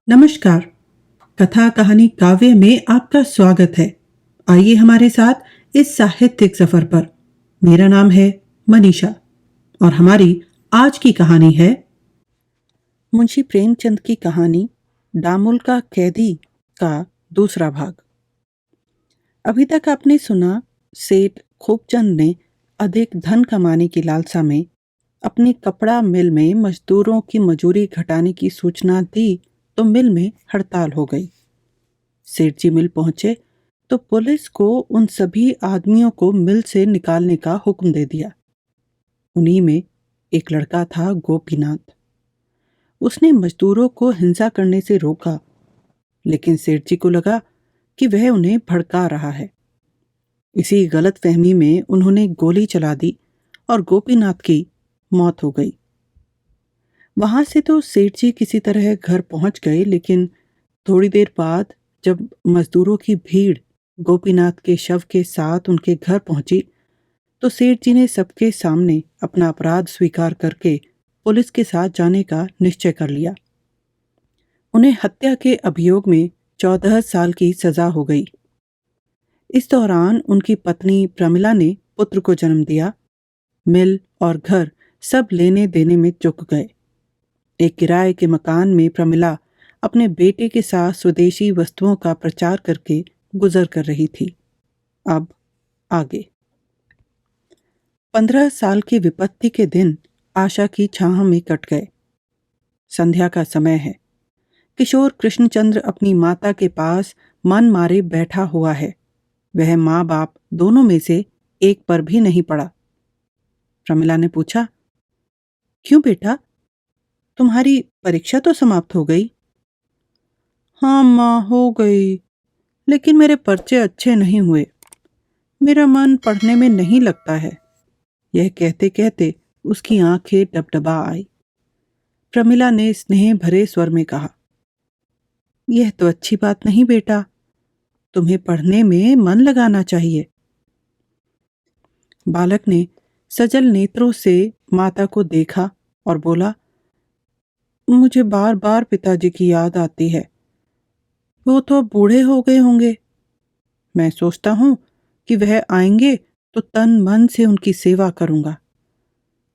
नमस्कार। कथा कहानी काव्य में आपका स्वागत है। आइए हमारे साथ इस साहित्यिक सफर पर। मेरा नाम है मनीषा और हमारी आज की कहानी है मुंशी प्रेमचंद की कहानी दामुल का कैदी का दूसरा भाग। अभी तक आपने सुना, सेठ खूबचंद ने अधिक धन कमाने की लालसा में अपनी कपड़ा मिल में मजदूरों की मजूरी घटाने की सूचना दी तो मिल में हड़ताल हो गई। सेठ जी मिल पहुंचे तो पुलिस को उन सभी आदमियों को मिल से निकालने का हुक्म दे दिया। उन्हीं में एक लड़का था, गोपीनाथ। उसने मजदूरों को हिंसा करने से रोका, लेकिन सेठ जी को लगा कि वह उन्हें भड़का रहा है। इसी गलतफहमी में उन्होंने गोली चला दी और गोपीनाथ की मौत हो गई। वहां से तो सेठ जी किसी तरह घर पहुंच गए, लेकिन थोड़ी देर बाद जब मजदूरों की भीड़ गोपीनाथ के शव के साथ उनके घर पहुंची तो सेठ जी ने सबके सामने अपना अपराध स्वीकार करके पुलिस के साथ जाने का निश्चय कर लिया। उन्हें हत्या के अभियोग में 14 साल की सजा हो गई। इस दौरान उनकी पत्नी प्रमिला ने पुत्र को जन्म दिया। मिल और घर सब लेने देने में चुक गए। एक किराए के मकान में प्रमिला अपने बेटे के साथ स्वदेशी वस्तुओं का प्रचार करके गुजर कर रही थी। अब आगे। 15 साल की विपत्ति के दिन आशा की छाह में कट गए। संध्या का समय है। किशोर कृष्णचंद्र अपनी माता के पास मन मारे बैठा हुआ है। वह माँ बाप दोनों में से एक पर भी नहीं पड़ा। प्रमिला ने पूछा, क्यों बेटा, तुम्हारी परीक्षा तो समाप्त हो गई? हाँ माँ, हो गई, लेकिन मेरे पर्चे अच्छे नहीं हुए। मेरा मन पढ़ने में नहीं लगता है। यह कहते कहते उसकी आंखें डबडबा आई। प्रमिला ने स्नेह भरे स्वर में कहा, यह तो अच्छी बात नहीं बेटा, तुम्हें पढ़ने में मन लगाना चाहिए। बालक ने सजल नेत्रों से माता को देखा और बोला, मुझे बार बार पिताजी की याद आती है। वो तो अब बूढ़े हो गए होंगे। मैं सोचता हूँ कि वह आएंगे तो तन मन से उनकी सेवा करूंगा।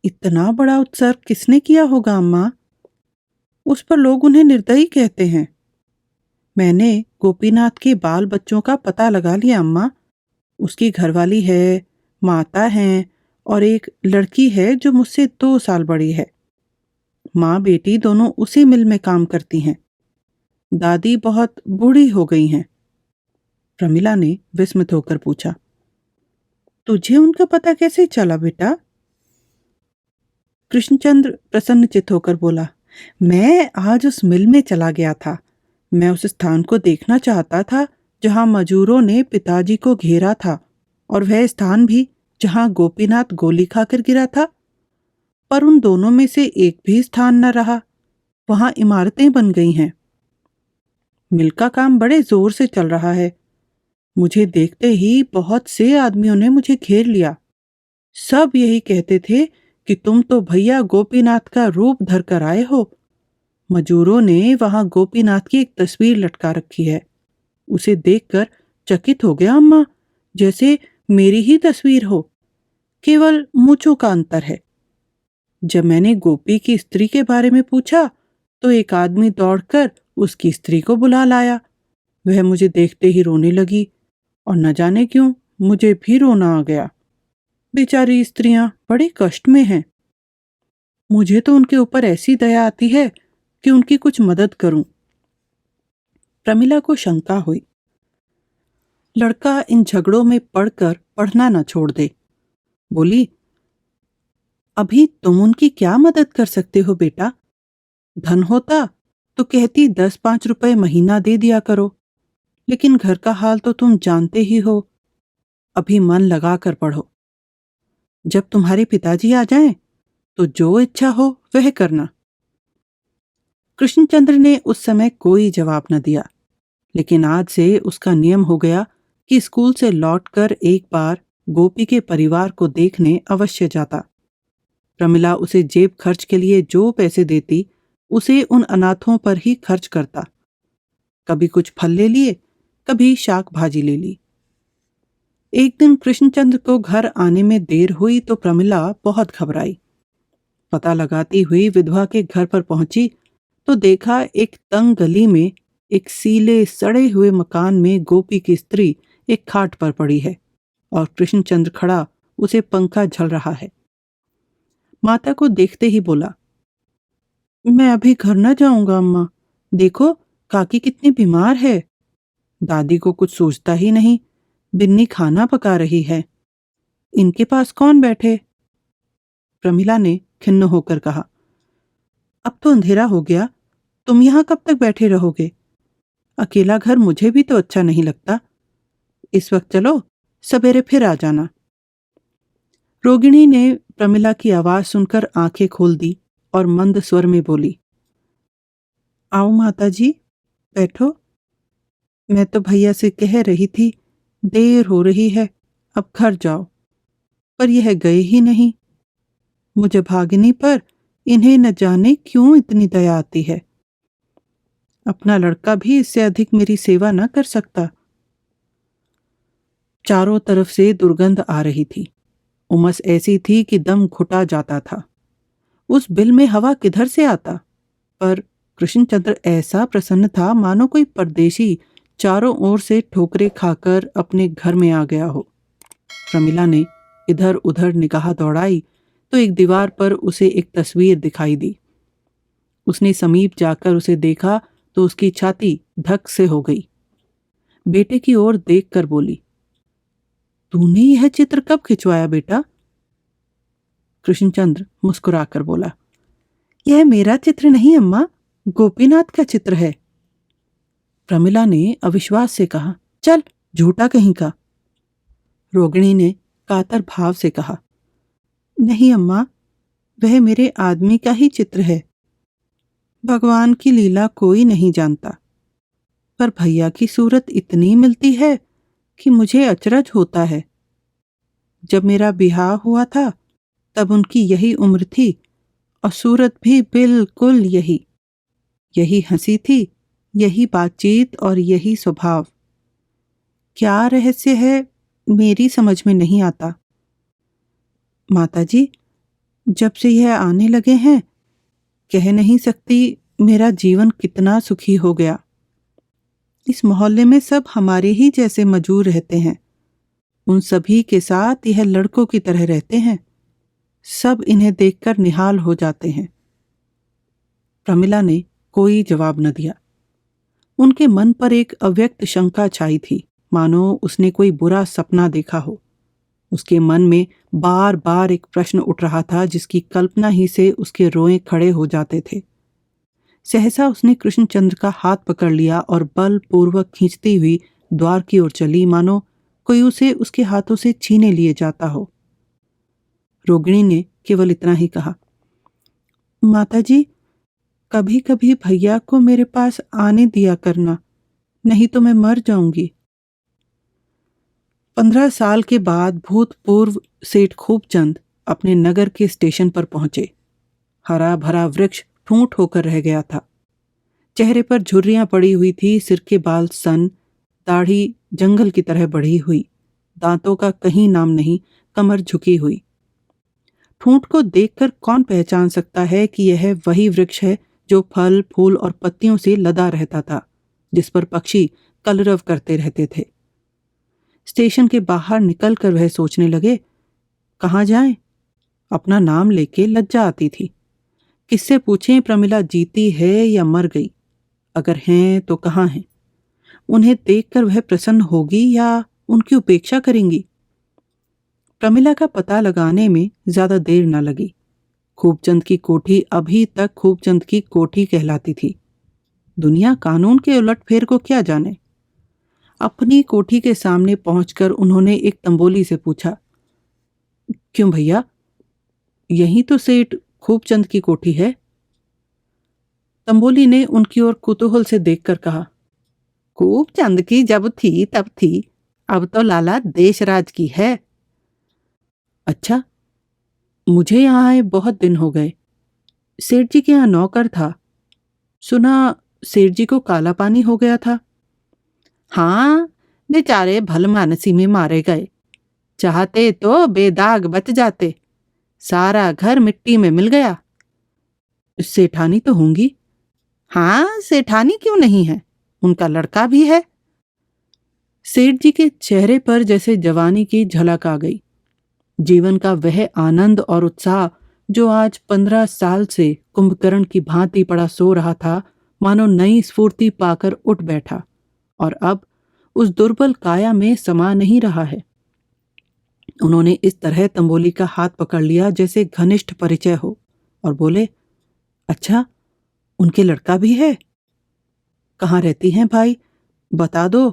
इतना बड़ा उत्सर्ग किसने किया होगा अम्मा? उस पर लोग उन्हें निर्दयी कहते हैं। मैंने गोपीनाथ के बाल बच्चों का पता लगा लिया अम्मा। उसकी घरवाली है, माता है और एक लड़की है जो मुझसे 2 साल बड़ी है। माँ बेटी दोनों उसी मिल में काम करती हैं। दादी बहुत बूढ़ी हो गई हैं। प्रमिला ने विस्मित होकर पूछा, तुझे उनका पता कैसे चला बेटा? कृष्णचंद्र प्रसन्नचित्त होकर बोला, मैं आज उस मिल में चला गया था। मैं उस स्थान को देखना चाहता था जहां मजूरों ने पिताजी को घेरा था, और वह स्थान भी जहां गोपीनाथ गोली खाकर गिरा था। पर उन दोनों में से एक भी स्थान न रहा। वहां इमारतें बन गई हैं। मिल का काम बड़े जोर से चल रहा है। मुझे देखते ही बहुत से आदमियों ने मुझे घेर लिया। सब यही कहते थे कि तुम तो भैया गोपीनाथ का रूप धर कर आए हो। मजूरों ने वहां गोपीनाथ की एक तस्वीर लटका रखी है। उसे देखकर चकित हो गया अम्मा, जैसे मेरी ही तस्वीर हो। केवल मूंछों का अंतर है। जब मैंने गोपी की स्त्री के बारे में पूछा तो एक आदमी दौड़कर उसकी स्त्री को बुला लाया। वह मुझे देखते ही रोने लगी और न जाने क्यों मुझे भी रोना आ गया। बेचारी स्त्रियां बड़े कष्ट में हैं। मुझे तो उनके ऊपर ऐसी दया आती है कि उनकी कुछ मदद करूं। प्रमिला को शंका हुई, लड़का इन झगड़ों में पड़कर पढ़ना न छोड़ दे। बोली, अभी तुम उनकी क्या मदद कर सकते हो बेटा? धन होता तो कहती 10-5 रुपए महीना दे दिया करो, लेकिन घर का हाल तो तुम जानते ही हो। अभी मन लगा कर पढ़ो। जब तुम्हारे पिताजी आ जाएं तो जो इच्छा हो वह करना। कृष्णचंद्र ने उस समय कोई जवाब न दिया, लेकिन आज से उसका नियम हो गया कि स्कूल से लौटकर एक बार गोपी के परिवार को देखने अवश्य जाता। प्रमिला उसे जेब खर्च के लिए जो पैसे देती उसे उन अनाथों पर ही खर्च करता कभी कुछ फल ले लिए, कभी शाक भाजी ले ली। एक दिन कृष्णचंद्र को घर आने में देर हुई तो प्रमिला बहुत घबराई। पता लगाती हुई विधवा के घर पर पहुंची तो देखा एक तंग गली में एक सीले सड़े हुए मकान में गोपी की स्त्री एक खाट पर पड़ी है और कृष्णचंद्र खड़ा उसे पंखा झल रहा है। माता को देखते ही बोला, मैं अभी घर न जाऊंगा अम्मा, देखो काकी कितनी बीमार है। दादी को कुछ सूझता ही नहीं, बिन्नी खाना पका रही है, इनके पास कौन बैठे। प्रमिला ने खिन्न होकर कहा, अब तो अंधेरा हो गया, तुम यहाँ कब तक बैठे रहोगे? अकेला घर मुझे भी तो अच्छा नहीं लगता। इस वक्त चलो, सवेरे फिर आ जाना। रोगिणी ने प्रमिला की आवाज सुनकर आंखें खोल दी और मंद स्वर में बोली, आओ माता जी, बैठो। मैं तो भैया से कह रही थी देर हो रही है, अब घर जाओ, पर यह गए ही नहीं। मुझे भागने पर इन्हें न जाने क्यों इतनी दया आती है। अपना लड़का भी इससे अधिक मेरी सेवा न कर सकता। चारों तरफ से दुर्गंध आ रही थी। उमस ऐसी थी कि दम घुटा जाता था। उस बिल में हवा किधर से आता? पर कृष्णचंद्र ऐसा प्रसन्न था मानो कोई परदेशी चारों ओर से ठोकरे खाकर अपने घर में आ गया हो। प्रमिला ने इधर उधर निगाह दौड़ाई तो एक दीवार पर उसे एक तस्वीर दिखाई दी। उसने समीप जाकर उसे देखा तो उसकी छाती धक से हो गई। बेटे की ओर देखकर बोली, तूने यह चित्र कब खिंचवाया बेटा? कृष्णचंद्र मुस्कुराकर बोला, यह मेरा चित्र नहीं अम्मा, गोपीनाथ का चित्र है। प्रमिला ने अविश्वास से कहा, चल झूठा कहीं का। रोगिणी ने कातर भाव से कहा, नहीं अम्मा, वह मेरे आदमी का ही चित्र है। भगवान की लीला कोई नहीं जानता, पर भैया की सूरत इतनी मिलती है कि मुझे अचरज होता है। जब मेरा ब्याह हुआ था तब उनकी यही उम्र थी और सूरत भी बिल्कुल यही। यही हंसी थी, यही बातचीत और यही स्वभाव। क्या रहस्य है मेरी समझ में नहीं आता। माताजी, जब से यह आने लगे हैं, कह नहीं सकती मेरा जीवन कितना सुखी हो गया। इस मोहल्ले में सब हमारे ही जैसे मजूर रहते हैं। उन सभी के साथ यह लड़कों की तरह रहते हैं। सब इन्हें देखकर निहाल हो जाते हैं। प्रमिला ने कोई जवाब न दिया। उनके मन पर एक अव्यक्त शंका छाई थी, मानो उसने कोई बुरा सपना देखा हो। उसके मन में बार बार एक प्रश्न उठ रहा था जिसकी कल्पना ही से उसके रोए खड़े हो जाते थे। सहसा उसने कृष्णचंद्र का हाथ पकड़ लिया और बलपूर्वक खींचती हुई द्वार की ओर चली, मानो कोई उसे उसके हाथों से छीने लिए जाता हो। रोगिणी ने केवल इतना ही कहा, माताजी, कभी कभी भैया को मेरे पास आने दिया करना, नहीं तो मैं मर जाऊंगी। 15 साल के बाद भूतपूर्व सेठ खूबचंद अपने नगर के स्टेशन पर पहुंचे। हरा भरा वृक्ष ठूंठ होकर रह गया था। चेहरे पर झुर्रियां पड़ी हुई थी, सिर के बाल सन, दाढ़ी जंगल की तरह बढ़ी हुई, दांतों का कहीं नाम नहीं, कमर झुकी हुई। ठूंठ को देखकर कौन पहचान सकता है कि यह वही वृक्ष है जो फल फूल और पत्तियों से लदा रहता था, जिस पर पक्षी कलरव करते रहते थे। स्टेशन के बाहर निकलकर वह सोचने लगे, कहाँ जाएं? अपना नाम लेके लज्जा आती थी। किससे पूछें प्रमिला जीती है या मर गई? अगर हैं तो कहाँ हैं? उन्हें देखकर वह प्रसन्न होगी या उनकी उपेक्षा करेंगी? प्रमिला का पता लगाने में ज्यादा देर न लगी। खूबचंद की कोठी अभी तक खूबचंद की कोठी कहलाती थी। दुनिया कानून के उलटफेर को क्या जाने। अपनी कोठी के सामने पहुंचकर उन्होंने एक तंबोली से पूछा, क्यों भैया, यही तो सेठ खूबचंद की कोठी है? तंबोली ने उनकी ओर कुतूहल से देखकर कहा, खूबचंद की जब थी तब थी, अब तो लाला देशराज की है। अच्छा, मुझे यहाँ आए बहुत दिन हो गए। सेठ जी के यहाँ नौकर था, सुना सेठ जी को काला पानी हो गया था। हाँ, बेचारे भलमानसी में मारे गए। चाहते तो बेदाग बच जाते। सारा घर मिट्टी में मिल गया। सेठानी तो होंगी। हाँ, सेठानी क्यों नहीं है, उनका लड़का भी है। सेठ जी के चेहरे पर जैसे जवानी की झलक आ गई। जीवन का वह आनंद और उत्साह जो आज 15 साल से कुंभकर्ण की भांति पड़ा सो रहा था, मानो नई स्फूर्ति पाकर उठ बैठा और अब उस दुर्बल काया में समा नहीं रहा है। उन्होंने इस तरह तंबोली का हाथ पकड़ लिया जैसे घनिष्ठ परिचय हो और बोले, अच्छा, उनके लड़का भी है? कहाँ रहती हैं भाई? बता दो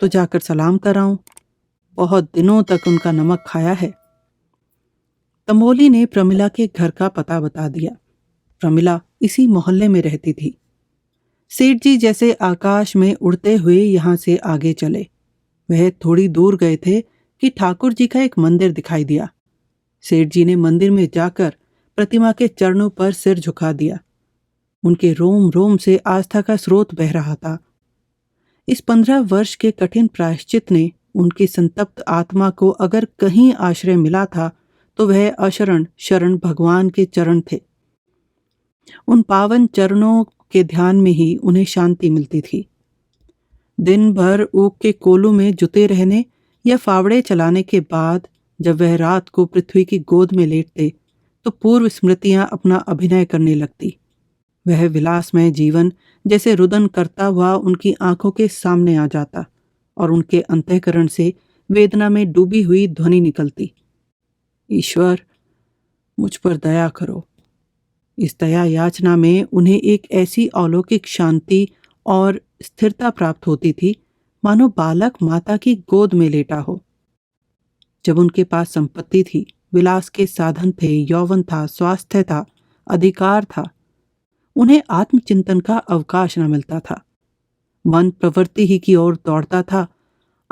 तो जाकर सलाम कराऊं। बहुत दिनों तक उनका नमक खाया है। तंबोली ने प्रमिला के घर का पता बता दिया। प्रमिला इसी मोहल्ले में रहती थी। सेठ जी जैसे आकाश में उड़ते हुए यहाँ से आगे चले। वह थोड़ी दूर गए थे कि ठाकुर जी का एक मंदिर दिखाई दिया। सेठ जी ने मंदिर में जाकर प्रतिमा के चरणों पर सिर झुका दिया। उनके रोम रोम से आस्था का स्रोत बह रहा था। इस 15 वर्ष के कठिन प्रायश्चित ने उनकी संतप्त आत्मा को अगर कहीं आश्रय मिला था तो वह अशरण शरण भगवान के चरण थे। उन पावन चरणों के ध्यान में ही उन्हें शांति मिलती थी। दिन भर ऊख के कोलू में जुटे रहने या फावड़े चलाने के बाद जब वह रात को पृथ्वी की गोद में लेटते तो पूर्व स्मृतियां अपना अभिनय करने लगती। वह विलासमय जीवन जैसे रुदन करता हुआ उनकी आंखों के सामने आ जाता और उनके अंतःकरण से वेदना में डूबी हुई ध्वनि निकलती, ईश्वर, मुझ पर दया करो। इस दया याचना में उन्हें एक ऐसी अलौकिक शांति और स्थिरता प्राप्त होती थी मानो बालक माता की गोद में लेटा हो। जब उनके पास संपत्ति थी, विलास के साधन थे, यौवन था, स्वास्थ्य था, अधिकार था, उन्हें आत्मचिंतन का अवकाश न मिलता था। मन प्रवृत्ति ही की ओर दौड़ता था।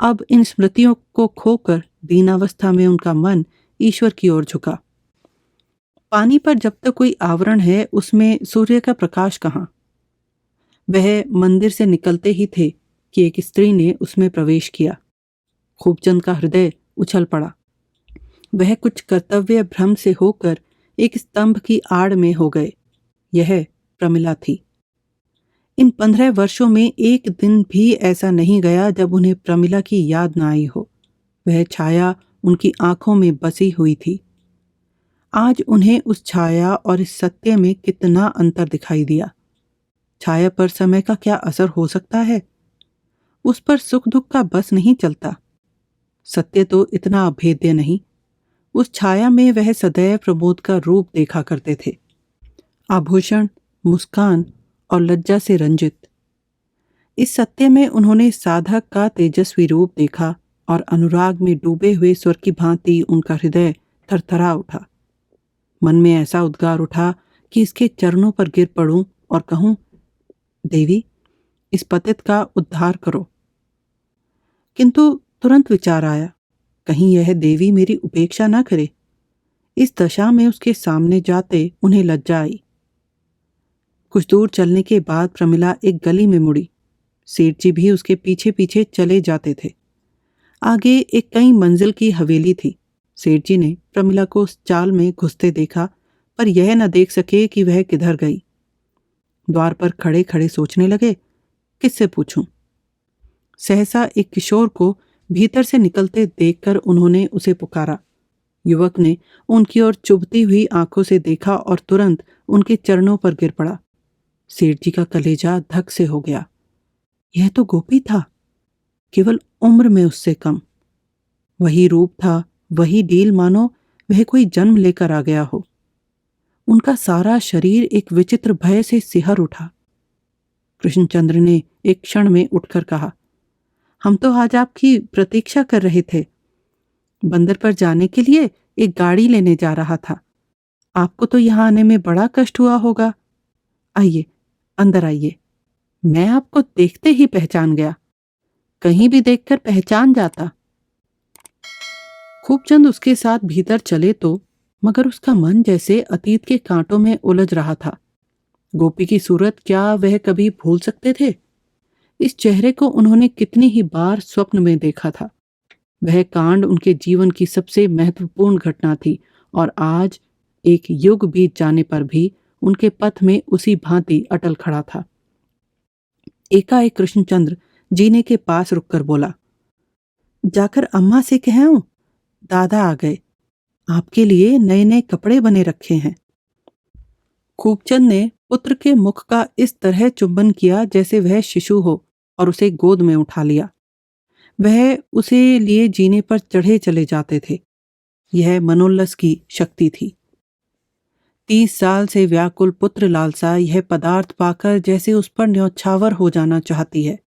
अब इन स्मृतियों को खोकर दीनावस्था में उनका मन ईश्वर की ओर झुका। पानी पर जब तक कोई आवरण है उसमें सूर्य का प्रकाश कहाँ? वह मंदिर से निकलते ही थे कि एक स्त्री ने उसमें प्रवेश किया। खूबचंद का हृदय उछल पड़ा। वह कुछ कर्तव्य भ्रम से होकर एक स्तंभ की आड़ में हो गए। यह प्रमिला थी। इन 15 वर्षों में एक दिन भी ऐसा नहीं गया जब उन्हें प्रमिला की याद न आई हो। वह छाया उनकी आंखों में बसी हुई थी। आज उन्हें उस छाया और इस सत्य में कितना अंतर दिखाई दिया। छाया पर समय का क्या असर हो सकता है? उस पर सुख दुख का बस नहीं चलता। सत्य तो इतना अभेद्य नहीं। उस छाया में वह सदैव प्रमोद का रूप देखा करते थे, आभूषण, मुस्कान और लज्जा से रंजित। इस सत्य में उन्होंने साधक का तेजस्वी रूप देखा और अनुराग में डूबे हुए स्वर की भांति उनका हृदय थरथरा उठा। मन में ऐसा उद्गार उठा कि इसके चरणों पर गिर पड़ूं और कहूं, देवी, इस पतित का उद्धार करो। किंतु तुरंत विचार आया, कहीं यह देवी मेरी उपेक्षा ना करे। इस दशा में उसके सामने जाते उन्हें लज्जा आई। कुछ दूर चलने के बाद प्रमिला एक गली में मुड़ी। सेठ जी भी उसके पीछे पीछे चले जाते थे। आगे एक कई मंजिल की हवेली थी। सेठ जी ने प्रमिला को उस चाल में घुसते देखा, पर यह न देख सके कि वह किधर गई। द्वार पर खड़े खड़े सोचने लगे, किससे पूछूं? सहसा एक किशोर को भीतर से निकलते देखकर उन्होंने उसे पुकारा। युवक ने उनकी ओर चुभती हुई आंखों से देखा और तुरंत उनके चरणों पर गिर पड़ा। सेठ जी का कलेजा धक से हो गया। यह तो गोपी था, केवल उम्र में उससे कम। वही रूप था, वही डील, मानो वह कोई जन्म लेकर आ गया हो। उनका सारा शरीर एक विचित्र भय से सिहर उठा। कृष्णचंद्र ने एक क्षण में उठकर कहा, हम तो आज आपकी प्रतीक्षा कर रहे थे। बंदर पर जाने के लिए एक गाड़ी लेने जा रहा था। आपको तो यहाँ आने में बड़ा कष्ट हुआ होगा। आइए, अंदर आइए। मैं आपको देखते ही पहचान गया। कहीं भी देखकर पहचान जाता। खूबचंद उसके साथ भीतर चले तो मगर उसका मन जैसे अतीत के कांटों में उलझ रहा था। गोपी की सूरत क्या वह कभी भूल सकते थे? इस चेहरे को उन्होंने कितनी ही बार स्वप्न में देखा था। वह कांड उनके जीवन की सबसे महत्वपूर्ण घटना थी और आज एक युग बीत जाने पर भी उनके पथ में उसी भांति अटल खड़ा था। एकाएक कृष्णचंद्र जीने के पास रुककर बोला, जाकर अम्मा से कह आऊं, दादा आ गए, आपके लिए नए नए कपड़े बने रखे हैं। खूबचंद ने पुत्र के मुख का इस तरह चुंबन किया जैसे वह शिशु हो और उसे गोद में उठा लिया। वह उसे लिए जीने पर चढ़े चले जाते थे। यह मनोल्लास की शक्ति थी। 30 साल से व्याकुल पुत्र लालसा यह पदार्थ पाकर जैसे उस पर न्यौछावर हो जाना चाहती है।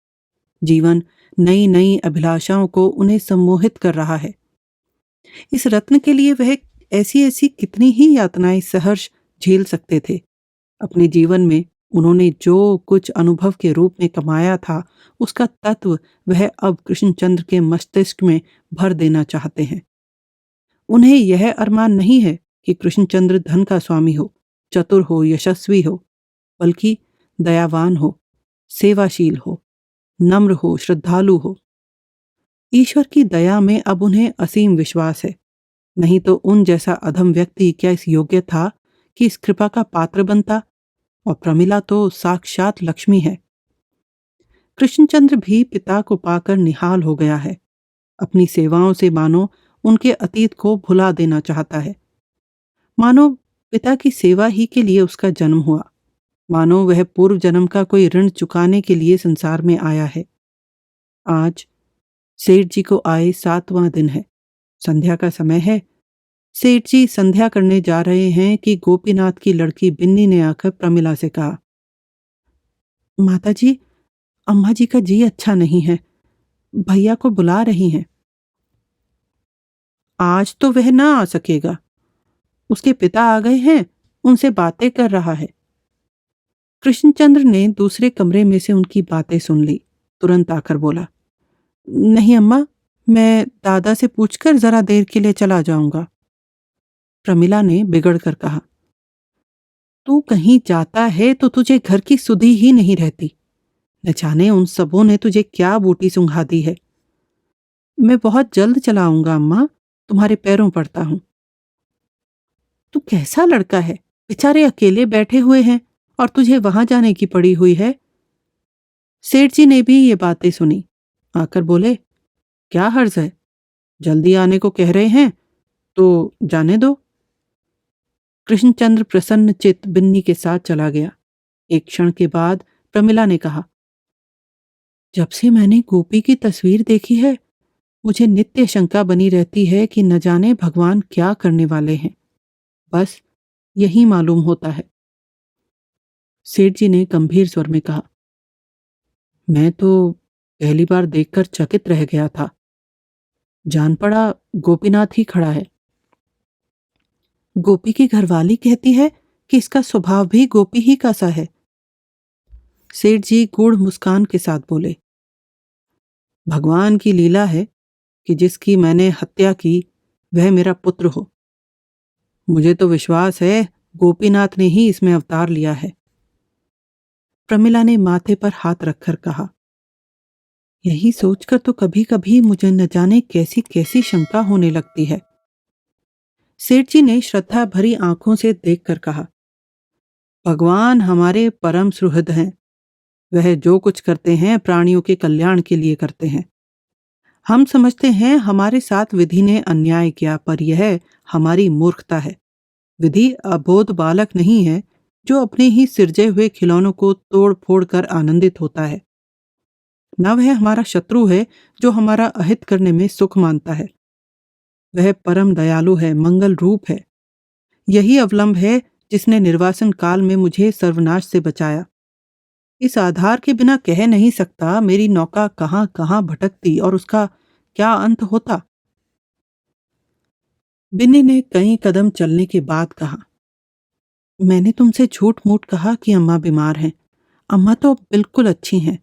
जीवन नई नई अभिलाषाओं को उन्हें सम्मोहित कर रहा है। इस रत्न के लिए वह ऐसी ऐसी कितनी ही यातनाएं सहर्ष झेल सकते थे। अपने जीवन में उन्होंने जो कुछ अनुभव के रूप में कमाया था, उसका तत्व वह अब कृष्णचंद्र के मस्तिष्क में भर देना चाहते हैं। उन्हें यह अरमान नहीं है कि कृष्णचंद्र धन का स्वामी हो, चतुर हो, यशस्वी हो, बल्कि दयावान हो, सेवाशील हो, नम्र हो, श्रद्धालु हो। ईश्वर की दया में अब उन्हें असीम विश्वास है। नहीं तो उन जैसा अधम व्यक्ति क्या इस योग्य था कि इस कृपा का पात्र बनता? और प्रमिला तो साक्षात लक्ष्मी है। कृष्णचंद्र भी पिता को पाकर निहाल हो गया है। अपनी सेवाओं से मानो उनके अतीत को भुला देना चाहता है। मानो पिता की सेवा ही के लिए उसका जन्म हुआ। मानो वह पूर्व जन्म का कोई ऋण चुकाने के लिए संसार में आया है। आज सेठ जी को आए 7वां दिन है। संध्या का समय है। सेठ जी संध्या करने जा रहे हैं कि गोपीनाथ की लड़की बिन्नी ने आकर प्रमिला से कहा, माताजी, अम्मा जी का जी अच्छा नहीं है, भैया को बुला रही हैं। आज तो वह ना आ सकेगा। उसके पिता आ गए हैं, उनसे बातें कर रहा है। कृष्णचंद्र ने दूसरे कमरे में से उनकी बातें सुन ली। तुरंत आकर बोला, नहीं अम्मा, मैं दादा से पूछकर जरा देर के लिए चला जाऊंगा। प्रमिला ने बिगड़ कर कहा, तू कहीं जाता है तो तुझे घर की सुधि ही नहीं रहती। न जाने उन सबों ने तुझे क्या बूटी सुंघा दी है। मैं बहुत जल्द चला आऊंगा अम्मा, तुम्हारे पैरों पड़ता हूं। तू कैसा लड़का है, बेचारे अकेले बैठे हुए हैं और तुझे वहां जाने की पड़ी हुई है। सेठ जी ने भी ये बातें सुनी। आकर बोले, क्या हर्ज है, जल्दी आने को कह रहे हैं तो जाने दो। कृष्णचंद्र प्रसन्न चित्त बिन्नी के साथ चला गया। एक क्षण के बाद प्रमिला ने कहा, जब से मैंने गोपी की तस्वीर देखी है, मुझे नित्य शंका बनी रहती है कि न जाने भगवान क्या करने वाले हैं। बस यही मालूम होता है। सेठ जी ने गंभीर स्वर में कहा, मैं तो पहली बार देखकर चकित रह गया था। जान पड़ा गोपीनाथ ही खड़ा है। गोपी की घरवाली कहती है कि इसका स्वभाव भी गोपी ही का सा है। सेठ जी गूढ़ मुस्कान के साथ बोले, भगवान की लीला है कि जिसकी मैंने हत्या की वह मेरा पुत्र हो। मुझे तो विश्वास है गोपीनाथ ने ही इसमें अवतार लिया है। प्रमिला ने माथे पर हाथ रखकर कहा, यही सोचकर तो कभी कभी मुझे न जाने कैसी कैसी शंका होने लगती है। सेठ जी ने श्रद्धा भरी आंखों से देखकर कहा, भगवान हमारे परम सुहृद हैं। वह जो कुछ करते हैं प्राणियों के कल्याण के लिए करते हैं। हम समझते हैं हमारे साथ विधि ने अन्याय किया, पर यह हमारी मूर्खता है। विधि अबोध बालक नहीं है जो अपने ही सिरजे हुए खिलौनों को तोड़ फोड़ कर आनंदित होता है। न वह हमारा शत्रु है जो हमारा अहित करने में सुख मानता है। वह परम दयालु है, मंगल रूप है। यही अवलंब है जिसने निर्वासन काल में मुझे सर्वनाश से बचाया। इस आधार के बिना कह नहीं सकता मेरी नौका कहां कहां भटकती और उसका क्या अंत होता। बिन्नी ने कई कदम चलने के बाद कहा, मैंने तुमसे झूठ मूठ कहा कि अम्मा बीमार हैं। अम्मा तो बिल्कुल अच्छी हैं।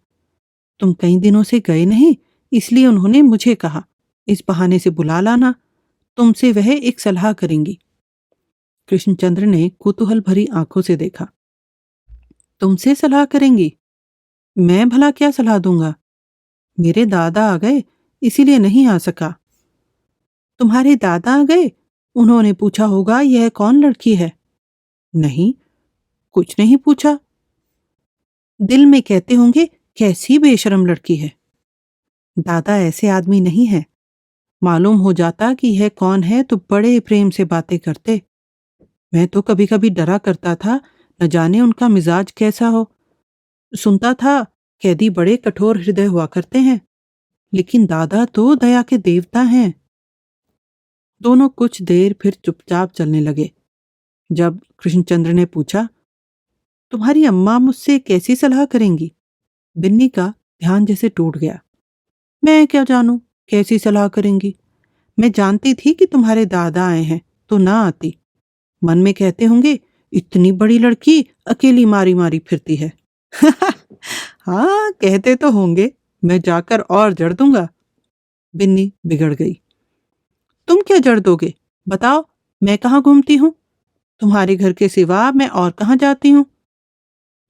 तुम कई दिनों से गए नहीं, इसलिए उन्होंने मुझे कहा, इस बहाने से बुला लाना, तुमसे वह एक सलाह करेंगी। कृष्णचंद्र ने कुतूहल भरी आंखों से देखा। तुमसे सलाह करेंगी? मैं भला क्या सलाह दूंगा? मेरे दादा आ गए, इसीलिए नहीं आ सका। तुम्हारे दादा आ गए? उन्होंने पूछा होगा यह कौन लड़की है? नहीं, कुछ नहीं पूछा। दिल में कहते होंगे कैसी बेशर्म लड़की है। दादा ऐसे आदमी नहीं है। मालूम हो जाता कि यह कौन है तो बड़े प्रेम से बातें करते। मैं तो कभी कभी डरा करता था, न जाने उनका मिजाज कैसा हो। सुनता था कैदी बड़े कठोर हृदय हुआ करते हैं, लेकिन दादा तो दया के देवता हैं। दोनों कुछ देर फिर चुपचाप चलने लगे। जब कृष्णचंद्र ने पूछा, तुम्हारी अम्मा मुझसे कैसी सलाह करेंगी? बिन्नी का ध्यान जैसे टूट गया। मैं क्या जानूं कैसी सलाह करेंगी? मैं जानती थी कि तुम्हारे दादा आए हैं तो ना आती। मन में कहते होंगे इतनी बड़ी लड़की अकेली मारी मारी फिरती है। हाँ, कहते तो होंगे। मैं जाकर और जड़ दूंगा। बिन्नी बिगड़ गई। तुम क्या जड़ दोगे? बताओ, मैं कहाँ घूमती हूँ? तुम्हारे घर के सिवा मैं और कहाँ जाती हूँ?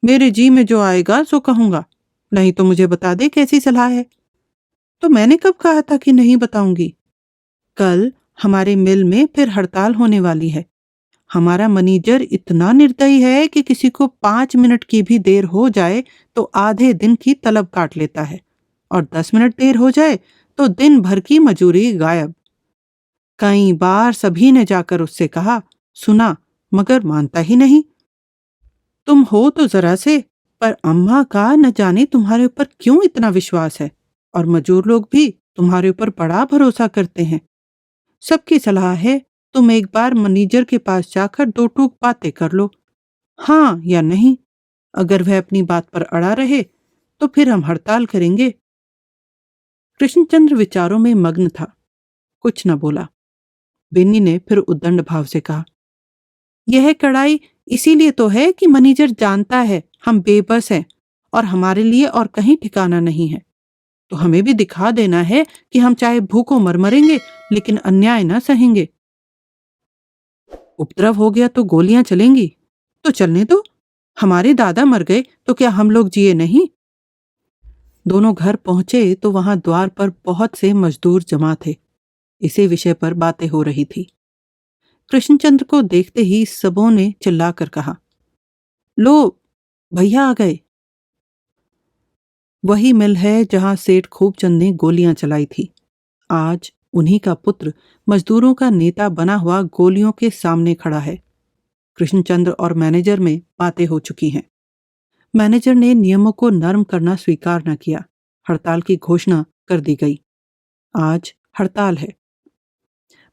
मेरे जी में जो आएगा सो कहूंगा, नहीं तो मुझे बता दे कैसी सलाह है। तो मैंने कब कहा था कि नहीं बताऊंगी? कल हमारे मिल में फिर हड़ताल होने वाली है। हमारा मैनेजर इतना निर्दयी है कि किसी को 5 मिनट की भी देर हो जाए तो आधे दिन की तलब काट लेता है, और 10 मिनट देर हो जाए तो दिन भर की मजूरी गायब। कई बार सभी ने जाकर उससे कहा, सुना, मगर मानता ही नहीं। तुम हो तो जरा से, पर अम्मा का न जाने तुम्हारे ऊपर क्यों इतना विश्वास है, और मजूर लोग भी तुम्हारे ऊपर बड़ा भरोसा करते हैं। सबकी सलाह है तुम एक बार मैनेजर के पास जाकर दो टूक बातें कर लो, हाँ या नहीं। अगर वह अपनी बात पर अड़ा रहे तो फिर हम हड़ताल करेंगे। कृष्णचंद्र विचारों में मग्न था, कुछ न बोला। बेनी ने फिर उद्दंड भाव से कहा, यह कड़ाई इसीलिए तो है कि मैनेजर जानता है हम बेबस हैं और हमारे लिए और कहीं ठिकाना नहीं है। तो हमें भी दिखा देना है कि हम चाहे भूखों मर मरेंगे लेकिन अन्याय न सहेंगे। उपद्रव हो गया तो गोलियां चलेंगी, तो चलने दो। हमारे दादा मर गए तो क्या हम लोग जिए नहीं? दोनों घर पहुंचे तो वहां द्वार पर बहुत से मजदूर जमा थे। इसी विषय पर बातें हो रही थी। कृष्णचंद्र को देखते ही सबों ने चिल्लाकर कहा, लो, भैया आ गए। वही मिल है जहां सेठ खूबचंद ने गोलियां चलाई थी। आज उन्हीं का पुत्र मजदूरों का नेता बना हुआ गोलियों के सामने खड़ा है। कृष्णचंद्र और मैनेजर में बातें हो चुकी हैं। मैनेजर ने नियमों को नरम करना स्वीकार न किया। हड़ताल की घोषणा कर दी गई। आज हड़ताल है।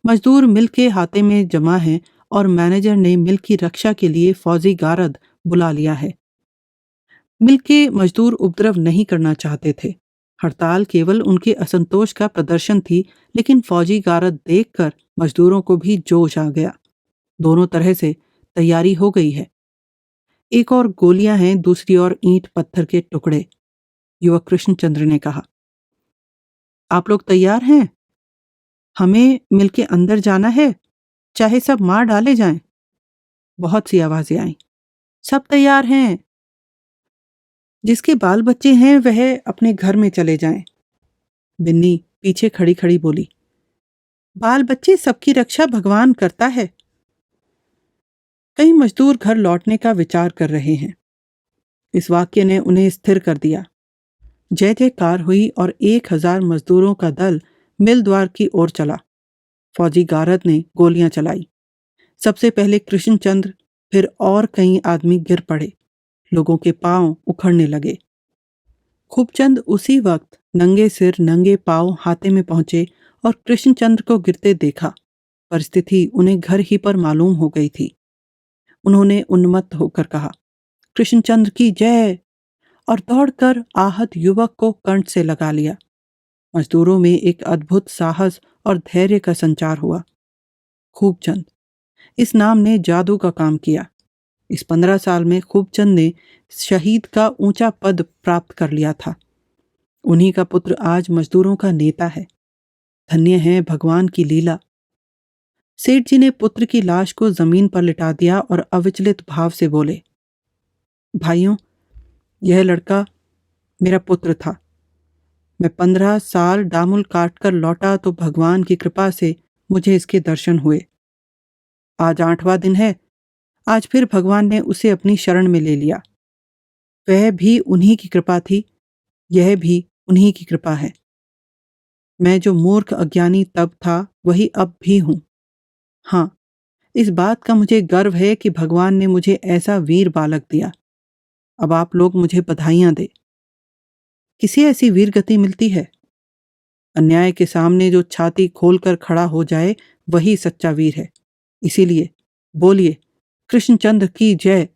मजदूर मिल के हाथे में जमा हैं और मैनेजर ने मिल की रक्षा के लिए फौजी गारद बुला लिया है। मिल के मजदूर उपद्रव नहीं करना चाहते थे। हड़ताल केवल उनके असंतोष का प्रदर्शन थी, लेकिन फौजी गारद देखकर मजदूरों को भी जोश आ गया। दोनों तरह से तैयारी हो गई है। एक और गोलियां हैं, दूसरी ओर ईंट पत्थर के टुकड़े। युवक कृष्णचंद्र ने कहा, आप लोग तैयार हैं? हमें मिल के अंदर जाना है, चाहे सब मार डाले जाएं। बहुत सी आवाजें आईं। सब तैयार हैं। जिसके बाल बच्चे हैं वह अपने घर में चले जाएं। बिन्नी पीछे खड़ी खड़ी बोली, बाल बच्चे सबकी रक्षा भगवान करता है। कई मजदूर घर लौटने का विचार कर रहे हैं। इस वाक्य ने उन्हें स्थिर कर दिया। जय जयकार हुई और 1000 मजदूरों का दल मिल द्वार की ओर चला। फौजी गारद ने गोलियां चलाई। सबसे पहले कृष्णचंद्र, फिर और कई आदमी गिर पड़े। लोगों के पांव उखड़ने लगे। खूबचंद उसी वक्त नंगे सिर नंगे पांव हाथे में पहुंचे और कृष्णचंद्र को गिरते देखा। परिस्थिति उन्हें घर ही पर मालूम हो गई थी। उन्होंने उन्मत्त होकर कहा, कृष्णचंद्र की जय, और दौड़कर आहत युवक को कंठ से लगा लिया। मजदूरों में एक अद्भुत साहस और धैर्य का संचार हुआ। खूबचंद, इस नाम ने जादू का काम किया। इस 15 साल में खूबचंद ने शहीद का ऊंचा पद प्राप्त कर लिया था। उन्हीं का पुत्र आज मजदूरों का नेता है। धन्य है भगवान की लीला। सेठ जी ने पुत्र की लाश को जमीन पर लिटा दिया और अविचलित भाव से बोले, भाइयों, यह लड़का मेरा पुत्र था। मैं 15 साल डामुल काट कर लौटा तो भगवान की कृपा से मुझे इसके दर्शन हुए। आज 8वां दिन है। आज फिर भगवान ने उसे अपनी शरण में ले लिया। वह भी उन्हीं की कृपा थी, यह भी उन्हीं की कृपा है। मैं जो मूर्ख अज्ञानी तब था, वही अब भी हूं। हाँ, इस बात का मुझे गर्व है कि भगवान ने मुझे ऐसा वीर बालक दिया। अब आप लोग मुझे बधाइयां दें। किसे ऐसी वीर गति मिलती है? अन्याय के सामने जो छाती खोलकर खड़ा हो जाए, वही सच्चा वीर है। इसीलिए बोलिए, कृष्णचंद्र की जय।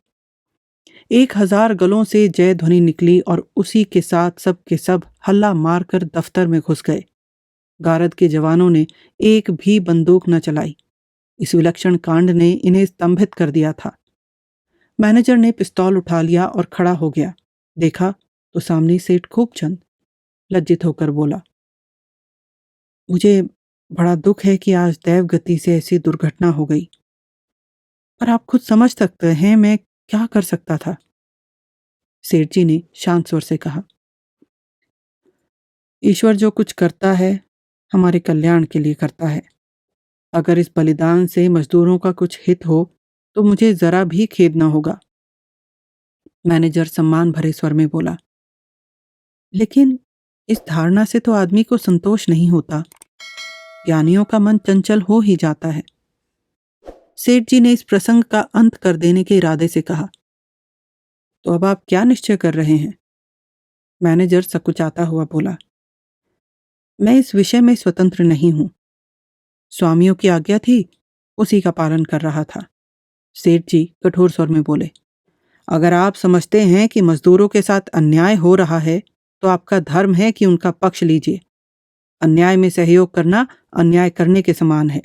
1000 गलों से जय ध्वनि निकली और उसी के साथ सब के सब हल्ला मारकर दफ्तर में घुस गए। गारद के जवानों ने एक भी बंदूक न चलाई। इस विलक्षण कांड ने इन्हें स्तंभित कर दिया था। मैनेजर ने पिस्तौल उठा लिया और खड़ा हो गया। देखा तो सामने सेठ खूबचंद लज्जित होकर बोला, मुझे बड़ा दुख है कि आज दैव गति से ऐसी दुर्घटना हो गई, पर आप खुद समझ सकते हैं मैं क्या कर सकता था। सेठ जी ने शांत स्वर से कहा, ईश्वर जो कुछ करता है हमारे कल्याण के लिए करता है। अगर इस बलिदान से मजदूरों का कुछ हित हो तो मुझे जरा भी खेद न होगा। मैनेजर सम्मान भरे स्वर में बोला, लेकिन इस धारणा से तो आदमी को संतोष नहीं होता। ज्ञानियों का मन चंचल हो ही जाता है। सेठ जी ने इस प्रसंग का अंत कर देने के इरादे से कहा, तो अब आप क्या निश्चय कर रहे हैं? मैनेजर सकुचाता हुआ बोला, मैं इस विषय में स्वतंत्र नहीं हूं। स्वामियों की आज्ञा थी, उसी का पालन कर रहा था। सेठ जी कठोर स्वर में बोले, अगर आप समझते हैं कि मजदूरों के साथ अन्याय हो रहा है तो आपका धर्म है कि उनका पक्ष लीजिए। अन्याय में सहयोग करना अन्याय करने के समान है।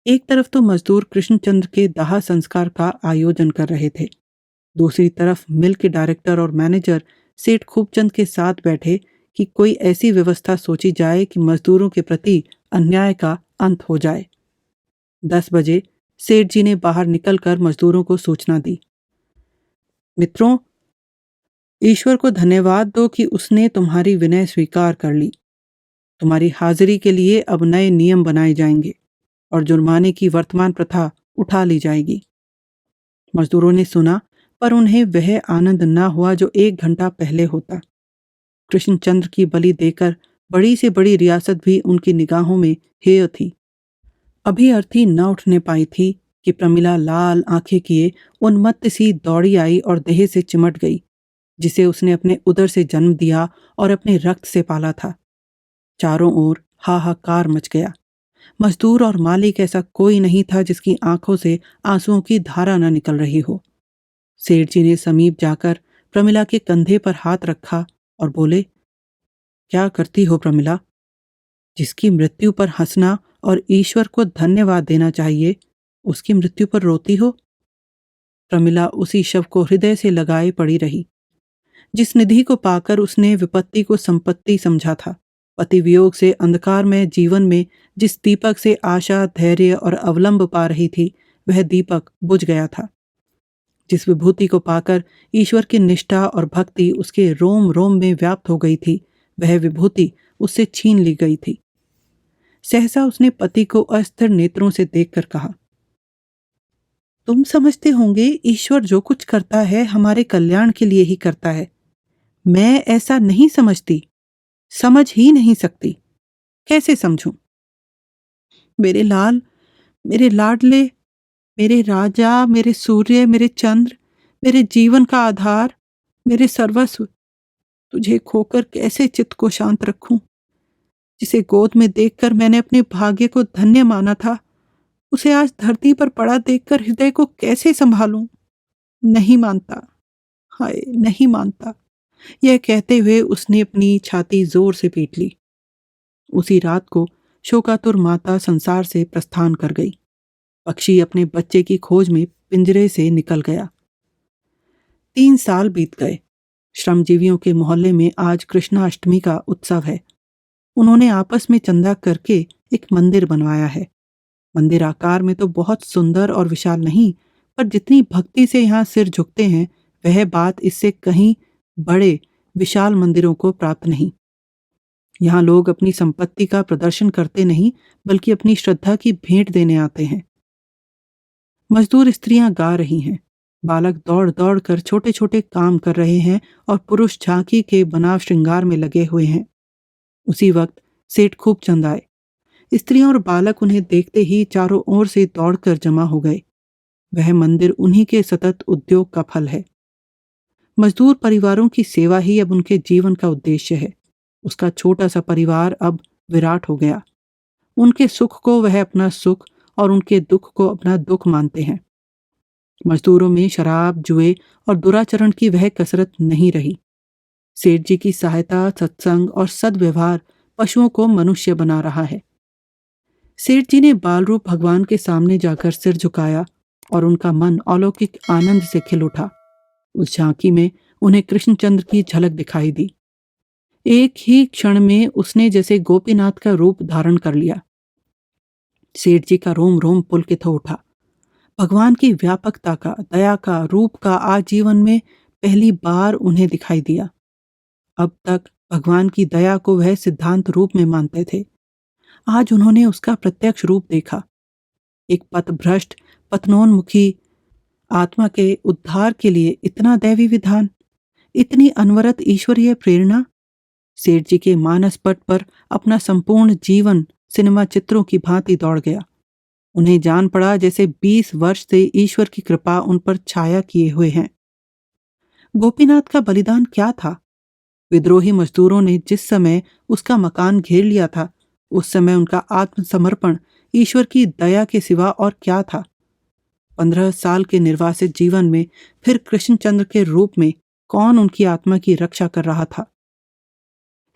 एक तरफ तो मजदूर कृष्णचंद्र के दाह संस्कार का आयोजन कर रहे थे, दूसरी तरफ मिल के डायरेक्टर और मैनेजर सेठ खूबचंद के साथ बैठे कि कोई ऐसी व्यवस्था सोची जाए कि मजदूरों के प्रति अन्याय का अंत हो जाए। 10 बजे सेठ जी ने बाहर निकलकर मजदूरों को सूचना दी, मित्रों, ईश्वर को धन्यवाद दो कि उसने तुम्हारी विनय स्वीकार कर ली। तुम्हारी हाजिरी के लिए अब नए नियम बनाए जाएंगे और जुर्माने की वर्तमान प्रथा उठा ली जाएगी। मजदूरों ने सुना, पर उन्हें वह आनंद न हुआ जो 1 घंटा पहले होता। कृष्णचंद्र की बलि देकर बड़ी से बड़ी रियासत भी उनकी निगाहों में हेय थी। अभी अर्थी न उठने पाई थी कि प्रमिला लाल आंखें किए उन्मत्त सी दौड़ी आई और देह से चिमट गई, जिसे उसने अपने उदर से जन्म दिया और अपने रक्त से पाला था। चारों ओर हाहाकार मच गया। मजदूर और मालिक ऐसा कोई नहीं था जिसकी आंखों से आंसुओं की धारा न निकल रही हो। सेठ जी ने समीप जाकर प्रमिला के कंधे पर हाथ रखा और बोले, क्या करती हो प्रमिला? जिसकी मृत्यु पर हंसना और ईश्वर को धन्यवाद देना चाहिए, उसकी मृत्यु पर रोती हो? प्रमिला उसी शव को हृदय से लगाए पड़ी रही। जिस निधि को पाकर उसने विपत्ति को संपत्ति समझा था, पति वियोग से अंधकार में जीवन में जिस दीपक से आशा, धैर्य और अवलंब पा रही थी, वह दीपक बुझ गया था। जिस विभूति को पाकर ईश्वर की निष्ठा और भक्ति उसके रोम रोम में व्याप्त हो गई थी, वह विभूति उससे छीन ली गई थी। सहसा उसने पति को अस्थिर नेत्रों से देखकर कहा, तुम समझते होंगे ईश्वर जो कुछ करता है हमारे कल्याण के लिए ही करता है। मैं ऐसा नहीं समझती, समझ ही नहीं सकती। कैसे समझूं? मेरे लाल, मेरे लाडले, मेरे राजा, मेरे सूर्य, मेरे चंद्र, मेरे जीवन का आधार, मेरे सर्वस्व, तुझे खोकर कैसे चित्त को शांत रखूं? जिसे गोद में देखकर मैंने अपने भाग्य को धन्य माना था, उसे आज धरती पर पड़ा देखकर हृदय को कैसे संभालूं? नहीं मानता, हाय नहीं मानता। यह कहते हुए उसने अपनी छाती जोर से पीट ली। उसी रात को शोकातुर माता संसार से प्रस्थान कर गई। पक्षी अपने बच्चे की खोज में पिंजरे से निकल गया। 3 साल बीत गए। श्रमजीवियों के मोहल्ले में आज कृष्णाष्टमी का उत्सव है। उन्होंने आपस में चंदा करके एक मंदिर बनवाया है। मंदिर आकार में तो बहुत सुंदर और विशाल नहीं, पर जितनी भक्ति से यहाँ सिर झुकते हैं, वह बात इससे कहीं बड़े विशाल मंदिरों को प्राप्त नहीं। यहाँ लोग अपनी संपत्ति का प्रदर्शन करते नहीं, बल्कि अपनी श्रद्धा की भेंट देने आते हैं। मजदूर स्त्रियां गा रही हैं, बालक दौड़ दौड़ कर छोटे छोटे काम कर रहे हैं और पुरुष झांकी के बनाव श्रृंगार में लगे हुए हैं। उसी वक्त सेठ खूब चंद आए। स्त्रियां और बालक उन्हें देखते ही चारों ओर से दौड़कर जमा हो गए। वह मंदिर उन्हीं के सतत उद्योग का फल है। मजदूर परिवारों की सेवा ही अब उनके जीवन का उद्देश्य है। उसका छोटा सा परिवार अब विराट हो गया। उनके सुख को वह अपना सुख और उनके दुख को अपना दुख मानते हैं। मजदूरों में शराब, जुए और दुराचरण की वह कसरत नहीं रही। सेठ जी की सहायता, सत्संग और सद्व्यवहार पशुओं को मनुष्य बना रहा है। सेठ जी ने बाल रूप भगवान के सामने जाकर सिर झुकाया और उनका मन अलौकिक आनंद से खिल उठा। उस झांकी में उन्हें कृष्णचंद्र की झलक दिखाई दी। एक ही क्षण में उसने जैसे गोपीनाथ का रूप धारण कर लिया। सेठ जी का रोम रोम पुलकित हो उठा। भगवान की व्यापकता का, दया का, रूप का आज जीवन में पहली बार उन्हें दिखाई दिया। अब तक भगवान की दया को वह सिद्धांत रूप में मानते थे। आज उन्होंने उसका प्रत्यक्ष रूप देखा। एक पथभ्रष्ट, पतनोन्मुखी आत्मा के उद्धार के लिए इतना दैवी विधान, इतनी अनवरत ईश्वरीय प्रेरणा। सेठ जी के मानस पट पर अपना संपूर्ण जीवन सिनेमा चित्रों की भांति दौड़ गया। उन्हें जान पड़ा जैसे 20 वर्ष से ईश्वर की कृपा उन पर छाया किए हुए हैं। गोपीनाथ का बलिदान क्या था? विद्रोही मजदूरों ने जिस समय उसका मकान घेर लिया था, उस समय उनका आत्मसमर्पण ईश्वर की दया के सिवा और क्या था? 15 साल के निर्वासित जीवन में फिर कृष्णचंद्र के रूप में कौन उनकी आत्मा की रक्षा कर रहा था?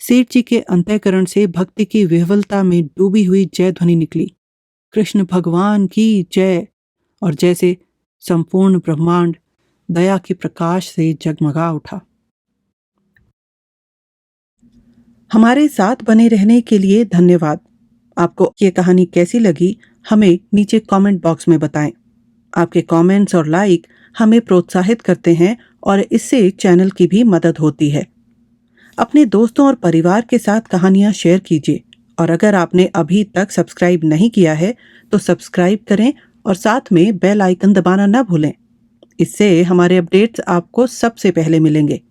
सेठ जी के अंतःकरण से भक्ति की विह्वलता में डूबी हुई जय ध्वनि निकली, कृष्ण भगवान की जय। और जैसे संपूर्ण ब्रह्मांड दया के प्रकाश से जगमगा उठा। हमारे साथ बने रहने के लिए धन्यवाद। आपको ये कहानी कैसी लगी, हमें नीचे कमेंट बॉक्स में बताएं। आपके कमेंट्स और लाइक हमें प्रोत्साहित करते हैं और इससे चैनल की भी मदद होती है। अपने दोस्तों और परिवार के साथ कहानियां शेयर कीजिए और अगर आपने अभी तक सब्सक्राइब नहीं किया है तो सब्सक्राइब करें और साथ में बेल आइकन दबाना न भूलें। इससे हमारे अपडेट्स आपको सबसे पहले मिलेंगे।